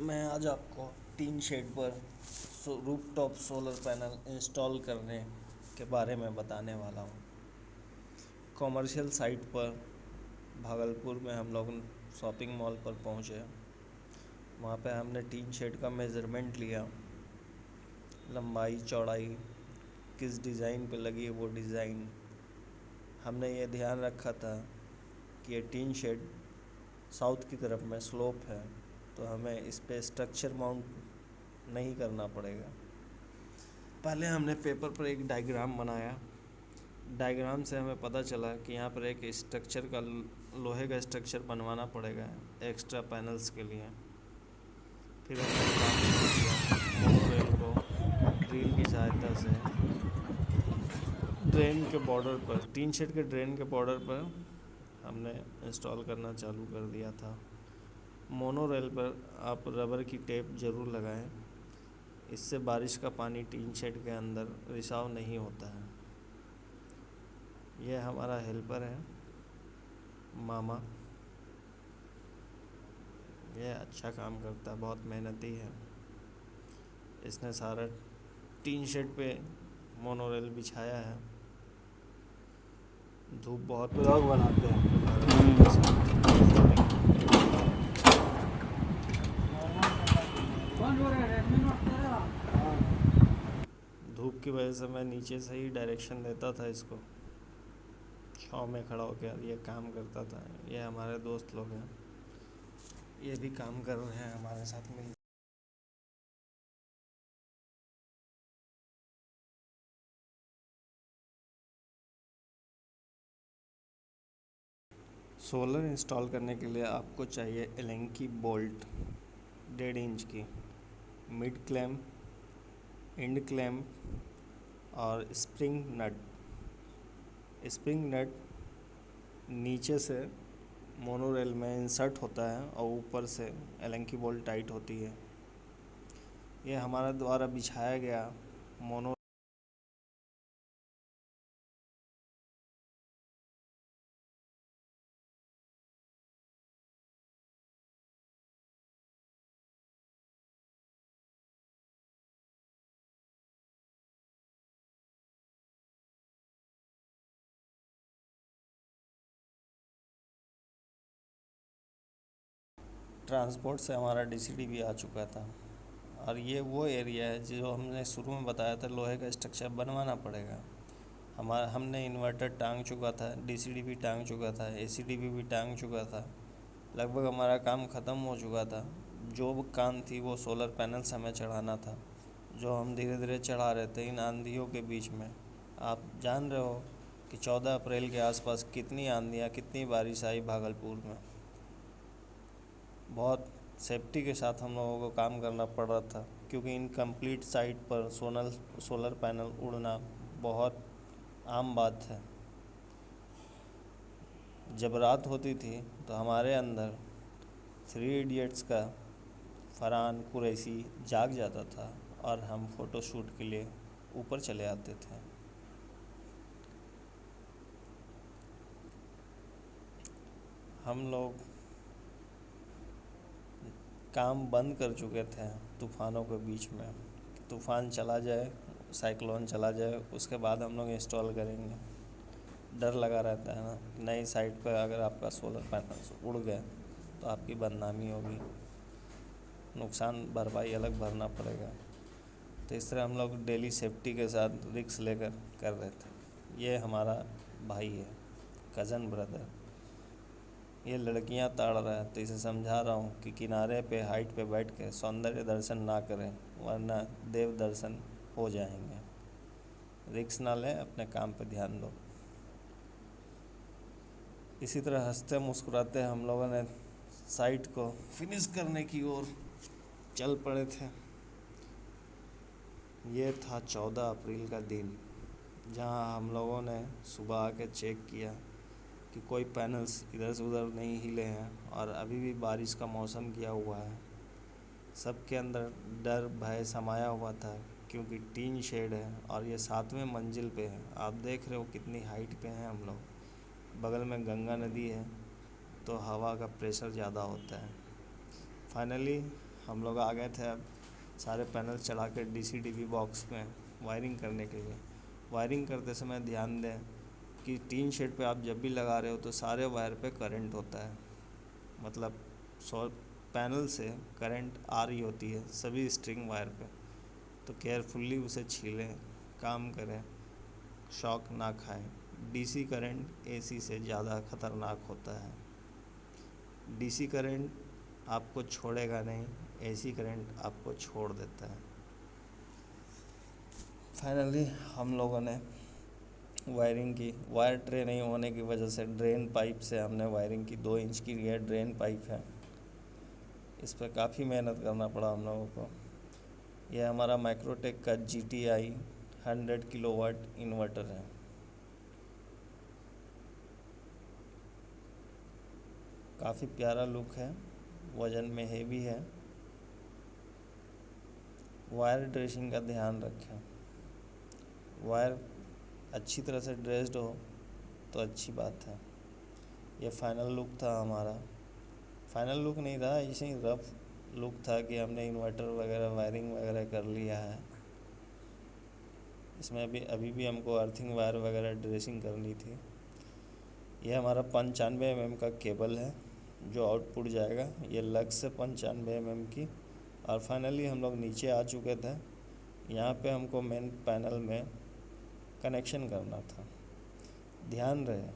मैं आज आपको टीन शेड पर रूफटॉप सोलर पैनल इंस्टॉल करने के बारे में बताने वाला हूँ। कॉमर्शियल साइट पर भागलपुर में हम लोग शॉपिंग मॉल पर पहुँचे। वहाँ पे हमने टीन शेड का मेज़रमेंट लिया, लंबाई चौड़ाई, किस डिज़ाइन पे लगी है वो डिज़ाइन। हमने ये ध्यान रखा था कि ये टीन शेड साउथ की तरफ में स्लोप है, तो हमें इस पे स्ट्रक्चर माउंट नहीं करना पड़ेगा। पहले हमने पेपर पर एक डायग्राम बनाया। डायग्राम से हमें पता चला कि यहाँ पर एक स्ट्रक्चर का लोहे का स्ट्रक्चर बनवाना पड़ेगा एक्स्ट्रा पैनल्स के लिए। फिर हमने काम शुरू किया। मोनोरेल को ड्रिल की सहायता से ड्रेन के बॉर्डर पर, टीन शेड के ड्रेन के बॉर्डर पर हमने इंस्टॉल करना चालू कर दिया था। मोनोरेल पर आप रबर की टेप ज़रूर लगाएं, इससे बारिश का पानी टीन शेड के अंदर रिसाव नहीं होता है। यह हमारा हेल्पर है मामा। यह अच्छा काम करता है, बहुत मेहनती है। इसने सारा टीन शेड पे मोनोरेल बिछाया है। धूप बहुत ब्लॉग बनाते हैं। धूप की वजह से मैं नीचे से ही डायरेक्शन देता था इसको, छाँव में खड़ा होकर ये काम करता था। ये हमारे दोस्त लोग हैं, ये भी काम कर रहे हैं हमारे साथ में। सोलर इंस्टॉल करने के लिए आपको चाहिए एलेंकी बोल्ट 1.5 इंच की, मिड क्लैम्प, एंड क्लैम्प और स्प्रिंग नट। स्प्रिंग नट नीचे से मोनोरेल में इंसर्ट होता है और ऊपर से एलेंकी बोल्ट टाइट होती है। ये हमारे द्वारा बिछाया गया मोनो ट्रांसपोर्ट से हमारा डीसीडी भी आ चुका था। और ये वो एरिया है जो हमने शुरू में बताया था, लोहे का स्ट्रक्चर बनवाना पड़ेगा। हमने इन्वर्टर टांग चुका था, डीसीडी भी टांग चुका था, एसीडीबी भी टांग चुका था। लगभग हमारा काम ख़त्म हो चुका था। जो काम थी वो सोलर पैनल्स हमें चढ़ाना था, जो हम धीरे धीरे चढ़ा रहे थे इन आंधियों के बीच में। आप जान रहे हो कि 14 अप्रैल के आसपास कितनी आंधियाँ, कितनी बारिश आई भागलपुर में। बहुत सेफ्टी के साथ हम लोगों को काम करना पड़ रहा था, क्योंकि इनकम्प्लीट साइट पर सोलर पैनल उड़ना बहुत आम बात है। जब रात होती थी तो हमारे अंदर 3 इडियट्स का फरहान कुरैशी जाग जाता था और हम फ़ोटो शूट के लिए ऊपर चले आते थे। हम लोग काम बंद कर चुके थे तूफ़ानों के बीच में। तूफ़ान चला जाए, साइक्लोन चला जाए, उसके बाद हम लोग इंस्टॉल करेंगे। डर लगा रहता है ना, नई साइट पर अगर आपका सोलर पैनल उड़ गए तो आपकी बदनामी होगी, नुकसान भरपाई अलग भरना पड़ेगा। तो इस तरह हम लोग डेली सेफ्टी के साथ रिस्क लेकर कर रहे थे। ये हमारा भाई है, कज़न ब्रदर। ये लड़कियां ताड़ रहा है, तो इसे समझा रहा हूँ कि किनारे पे हाइट पे बैठ के सौंदर्य दर्शन ना करें, वरना देव दर्शन हो जाएंगे। रिस्क ना लें, अपने काम पे ध्यान दो। इसी तरह हंसते मुस्कुराते हम लोगों ने साइट को फिनिश करने की ओर चल पड़े थे। ये था 14 अप्रैल का दिन, जहां हम लोगों ने सुबह आके चेक किया कि कोई पैनल्स इधर से उधर नहीं हिले हैं, और अभी भी बारिश का मौसम किया हुआ है। सबके अंदर डर भय समाया हुआ था, क्योंकि टीन शेड है और ये 7वें मंजिल पे है। आप देख रहे हो कितनी हाइट पे हैं हम लोग। बगल में गंगा नदी है, तो हवा का प्रेशर ज़्यादा होता है। फाइनली हम लोग आ गए थे अब सारे पैनल चला के डीसी बॉक्स में वायरिंग करने के लिए। वायरिंग करते समय ध्यान दें कि टीन शेड पे आप जब भी लगा रहे हो तो सारे वायर पे करंट होता है, मतलब पैनल से करंट आ रही होती है सभी स्ट्रिंग वायर पे। तो केयरफुल्ली उसे छीलें, काम करें, शॉक ना खाएं। डीसी करंट एसी से ज़्यादा ख़तरनाक होता है। डीसी करंट आपको छोड़ेगा नहीं, एसी करंट आपको छोड़ देता है। फाइनली हम लोगों ने वायरिंग की। वायर ट्रे नहीं होने की वजह से ड्रेन पाइप से हमने वायरिंग की। 2 इंच की ये ड्रेन पाइप है, इस पर काफ़ी मेहनत करना पड़ा हम लोगों को। यह हमारा माइक्रोटेक का GTI 100 किलोवाट इन्वर्टर है। काफ़ी प्यारा लुक है, वज़न में हेवी है। वायर ड्रेसिंग का ध्यान रखें, वायर अच्छी तरह से ड्रेस्ड हो तो अच्छी बात है। ये फाइनल लुक था हमारा। फाइनल लुक नहीं था, ऐसे ही रफ लुक था कि हमने इन्वर्टर वगैरह वायरिंग वगैरह कर लिया है। इसमें अभी भी हमको अर्थिंग वायर वगैरह ड्रेसिंग करनी थी। यह हमारा 95 mm का केबल है जो आउटपुट जाएगा। ये लग से 95 mm की। और फाइनली हम लोग नीचे आ चुके थे। यहाँ पे हमको मेन पैनल में कनेक्शन करना था। ध्यान रहे,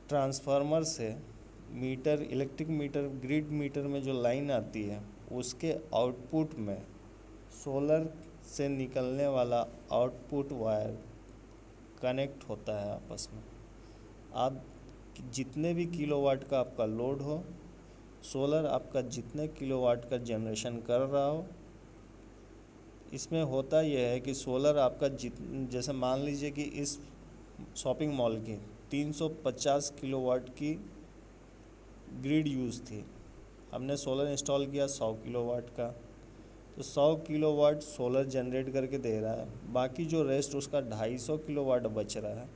ट्रांसफार्मर से meter, electric meter, grid meter में जो लाइन आती है उसके आउटपुट में सोलर से निकलने वाला आउटपुट वायर कनेक्ट होता है आपस में। आप जितने भी किलोवाट का आपका लोड हो, सोलर आपका जितने किलोवाट का जनरेशन कर रहा हो, इसमें होता यह है कि सोलर आपका जैसे मान लीजिए कि इस शॉपिंग मॉल की 350 किलोवाट की ग्रिड यूज़ थी। हमने सोलर इंस्टॉल किया 100 किलोवाट का, तो 100 किलोवाट सोलर जनरेट करके दे रहा है। बाकी जो रेस्ट उसका 250 किलोवाट बच रहा है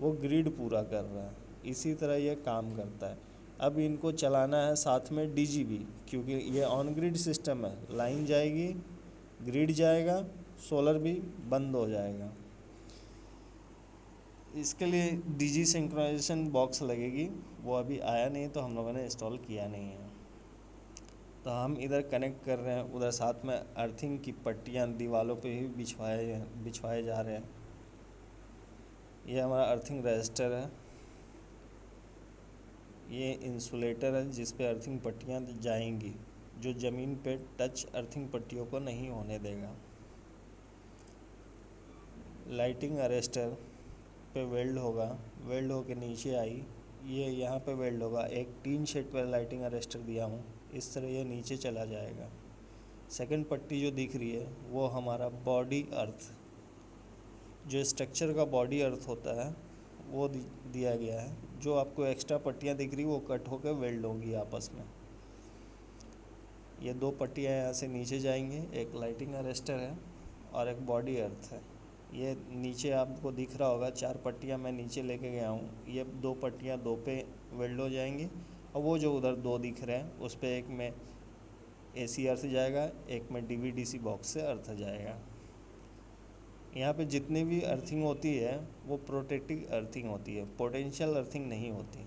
वो ग्रिड पूरा कर रहा है। इसी तरह ये काम करता है। अब इनको चलाना है साथ में DG भी, क्योंकि ये ऑन ग्रिड सिस्टम है। लाइन जाएगी, ग्रिड जाएगा, सोलर भी बंद हो जाएगा। इसके लिए DG सिंक्रोनाइजेशन बॉक्स लगेगी, वो अभी आया नहीं तो हम लोगों ने इंस्टॉल किया नहीं है। तो हम इधर कनेक्ट कर रहे हैं, उधर साथ में अर्थिंग की पट्टियाँ दीवारों पे ही बिछवाए जा रहे हैं। ये हमारा अर्थिंग रजिस्टर है, ये इंसुलेटर है जिस पे अर्थिंग पट्टियाँ जाएंगी, जो ज़मीन पे टच अर्थिंग पट्टियों को नहीं होने देगा। लाइटिंग अरेस्टर पे वेल्ड होगा, वेल्ड होके नीचे आई, ये यहाँ पे वेल्ड होगा। एक टीन शेड पर लाइटिंग अरेस्टर दिया हूँ, इस तरह ये नीचे चला जाएगा। सेकंड पट्टी जो दिख रही है वो हमारा बॉडी अर्थ, जो स्ट्रक्चर का बॉडी अर्थ होता है वो दिया गया है। जो आपको एक्स्ट्रा पट्टियाँ दिख रही वो कट होकर वेल्ड होंगी आपस में। ये 2 पट्टियाँ यहाँ से नीचे जाएंगी, एक लाइटिंग अरेस्टर है और एक बॉडी अर्थ है। ये नीचे आपको दिख रहा होगा 4 पट्टियाँ मैं नीचे लेके गया हूँ। ये 2 पट्टियाँ 2 पे वेल्ड हो जाएंगी, और वो जो उधर 2 दिख रहे हैं उस पर एक में AC अर्थ जाएगा, एक में DVDC बॉक्स से अर्थ जाएगा। यहाँ पे जितनी भी अर्थिंग होती है वो प्रोटेक्टिव अर्थिंग होती है, पोटेंशियल अर्थिंग नहीं होती।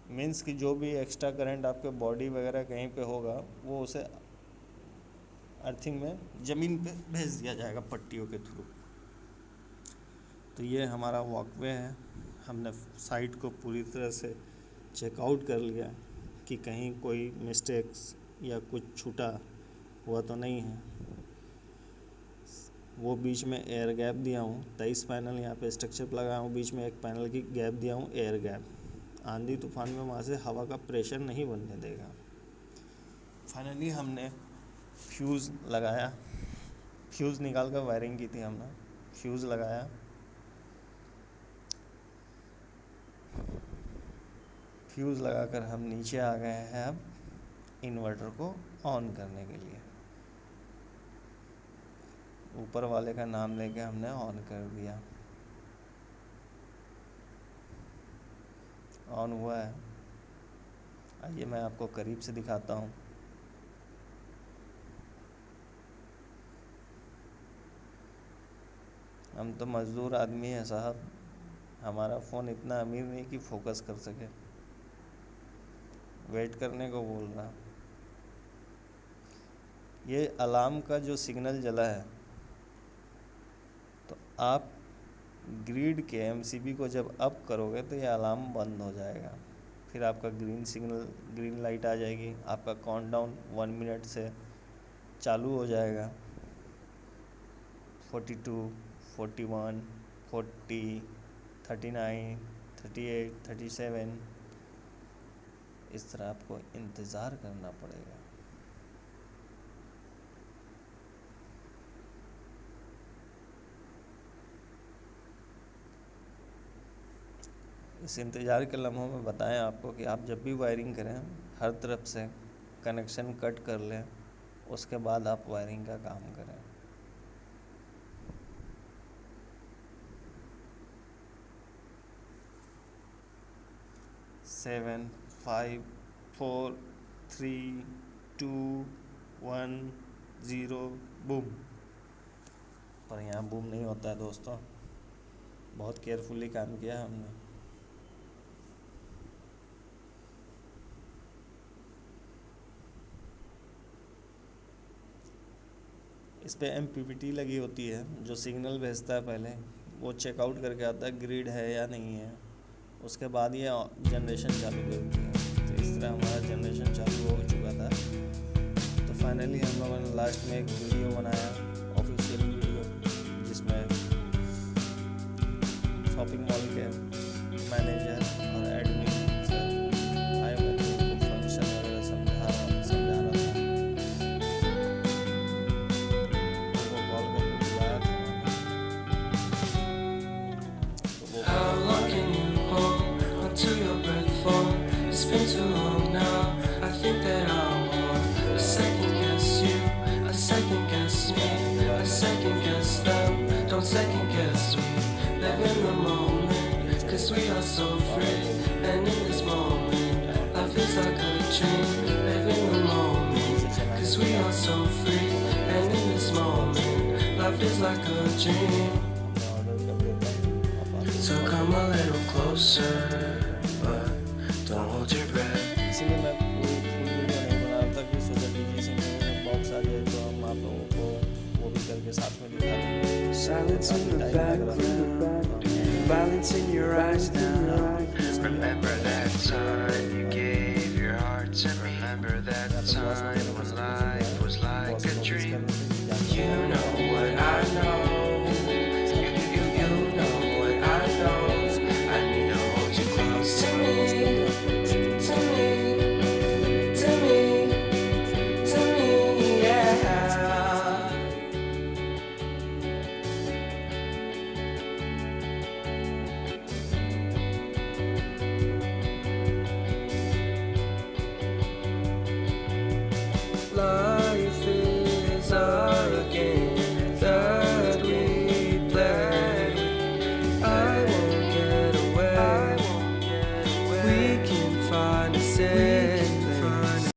मीन्स कि जो भी एक्स्ट्रा करंट आपके बॉडी वगैरह कहीं पे होगा वो उसे अर्थिंग में ज़मीन पे भेज दिया जाएगा पट्टियों के थ्रू। तो ये हमारा वॉकवे है। हमने साइट को पूरी तरह से चेकआउट कर लिया कि कहीं कोई मिस्टेक्स या कुछ छूटा हुआ तो नहीं है। वो बीच में एयर गैप दिया हूँ। 23 पैनल यहाँ पे स्ट्रक्चर लगाया हूँ, बीच में एक पैनल की गैप दिया हूँ, एयर गैप। आंधी तूफान में वहाँ से हवा का प्रेशर नहीं बनने देगा। फाइनली हमने फ्यूज़ लगाया, फ्यूज़ निकाल कर वायरिंग की थी हमने। फ्यूज़ लगाया, फ्यूज़ लगाकर हम नीचे आ गए हैं अब इन्वर्टर को ऑन करने के लिए। ऊपर वाले का नाम लेके हमने ऑन कर दिया। ऑन हुआ है। आइए मैं आपको करीब से दिखाता हूँ। हम तो मज़दूर आदमी हैं साहब, हमारा फ़ोन इतना अमीर नहीं कि फोकस कर सके। वेट करने को बोल रहा। ये अलार्म का जो सिग्नल जला है, तो आप ग्रिड के एमसीबी को जब अप करोगे तो ये अलार्म बंद हो जाएगा। फिर आपका ग्रीन लाइट आ जाएगी, आपका काउंटडाउन 1 मिनट से चालू हो जाएगा। 42, 41, 40, 39, 38, 37, इस तरह आपको इंतज़ार करना पड़ेगा। इस इंतज़ार के लम्हों में बताएं आपको कि आप जब भी वायरिंग करें हर तरफ से कनेक्शन कट कर लें, उसके बाद आप वायरिंग का काम करें। Seven, 5, 4, 3, 2, 1, 0, boom. पर यहाँ बूम नहीं होता है दोस्तों, बहुत केयरफुली काम किया है हमने। इस पे MPPT लगी होती है जो सिग्नल भेजता है, पहले वो चेकआउट करके आता है ग्रिड है या नहीं है, उसके बाद ये जनरेशन चालू करती है। तो इस तरह हमारा जनरेशन चालू हो चुका था। तो फाइनली हम लोगों ने लास्ट में एक वीडियो बनाया, ऑफिशियल वीडियो, जिसमें शॉपिंग मॉल के मैनेजर और एडमिन आए हुए थे, उनको फंक्शन वगैरह समझा रहा था। उनको कॉल करके बुलाया था तो वो How long can you hold onto your breath for? It's been too long now. I think that I want a second guess you, a second guess me, a second guess them. Don't second guess me. Live in the moment, 'cause we are so free. And in this moment, life is like a dream. Live in the moment, 'cause we are so free. And in this moment, life is like a dream. So come a little closer, but don't hold your breath. इसीलिए मैं पूरी full video नहीं बना रहा था कि सोचा DJ singer में बॉक्स आ जाए तो हम आप लोगों को वो भी करके साथ में दिखा देंगे। Silence in the background, violence in your eyes now. Remember that time you gave your heart to me. Remember that time when life was like a dream. You know what I know.